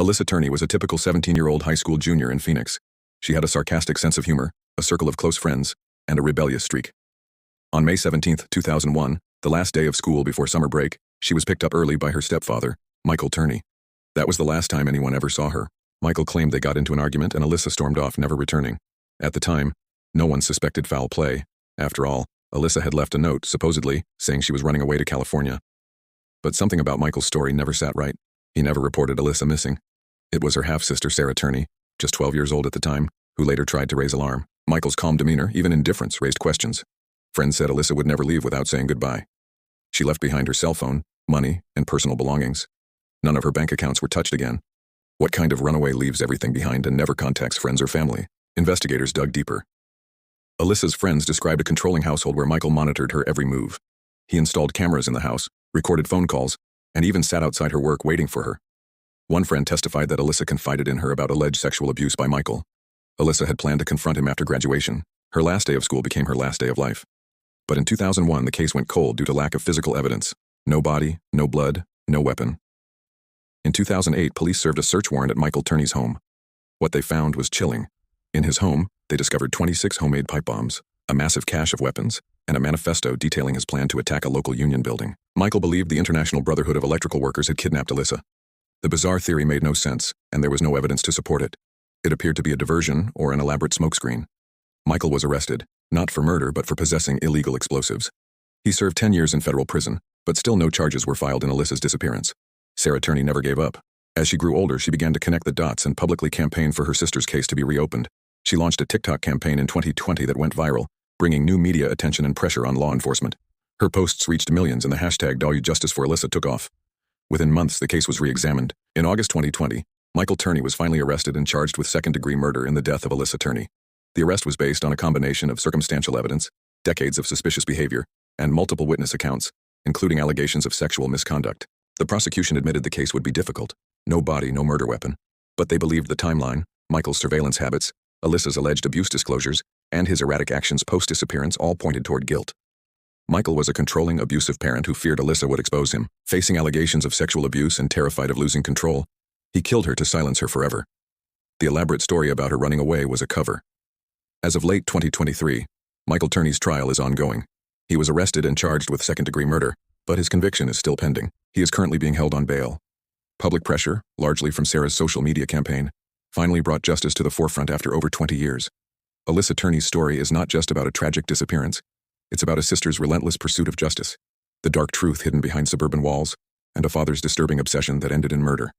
Alissa Turney was a typical 17-year-old high school junior in Phoenix. She had a sarcastic sense of humor, a circle of close friends, and a rebellious streak. On May 17, 2001, the last day of school before summer break, she was picked up early by her stepfather, Michael Turney. That was the last time anyone ever saw her. Michael claimed they got into an argument and Alissa stormed off, never returning. At the time, no one suspected foul play. After all, Alissa had left a note, supposedly, saying she was running away to California. But something about Michael's story never sat right. He never reported Alissa missing. It was her half-sister Sarah Turney, just 12 years old at the time, who later tried to raise alarm. Michael's calm demeanor, even indifference, raised questions. Friends said Alissa would never leave without saying goodbye. She left behind her cell phone, money, and personal belongings. None of her bank accounts were touched again. What kind of runaway leaves everything behind and never contacts friends or family? Investigators dug deeper. Alissa's friends described a controlling household where Michael monitored her every move. He installed cameras in the house, recorded phone calls, and even sat outside her work waiting for her. One friend testified that Alissa confided in her about alleged sexual abuse by Michael. Alissa had planned to confront him after graduation. Her last day of school became her last day of life. But in 2001, the case went cold due to lack of physical evidence. No body, no blood, no weapon. In 2008, police served a search warrant at Michael Turney's home. What they found was chilling. In his home, they discovered 26 homemade pipe bombs, a massive cache of weapons, and a manifesto detailing his plan to attack a local union building. Michael believed the International Brotherhood of Electrical Workers had kidnapped Alissa. The bizarre theory made no sense, and there was no evidence to support it. It appeared to be a diversion or an elaborate smokescreen. Michael was arrested, not for murder but for possessing illegal explosives. He served 10 years in federal prison, but still no charges were filed in Alissa's disappearance. Sarah Turney never gave up. As she grew older, she began to connect the dots and publicly campaign for her sister's case to be reopened. She launched a TikTok campaign in 2020 that went viral, bringing new media attention and pressure on law enforcement. Her posts reached millions and the hashtag #JusticeForAlissa took off. Within months, the case was re-examined. In August 2020, Michael Turney was finally arrested and charged with second-degree murder in the death of Alissa Turney. The arrest was based on a combination of circumstantial evidence, decades of suspicious behavior, and multiple witness accounts, including allegations of sexual misconduct. The prosecution admitted the case would be difficult. No body, no murder weapon. But they believed the timeline, Michael's surveillance habits, Alissa's alleged abuse disclosures, and his erratic actions post-disappearance all pointed toward guilt. Michael was a controlling, abusive parent who feared Alissa would expose him. Facing allegations of sexual abuse and terrified of losing control, he killed her to silence her forever. The elaborate story about her running away was a cover. As of late 2023, Michael Turney's trial is ongoing. He was arrested and charged with second-degree murder, but his conviction is still pending. He is currently being held on bail. Public pressure, largely from Sarah's social media campaign, finally brought justice to the forefront after over 20 years. Alissa Turney's story is not just about a tragic disappearance. It's about a sister's relentless pursuit of justice, the dark truth hidden behind suburban walls, and a father's disturbing obsession that ended in murder.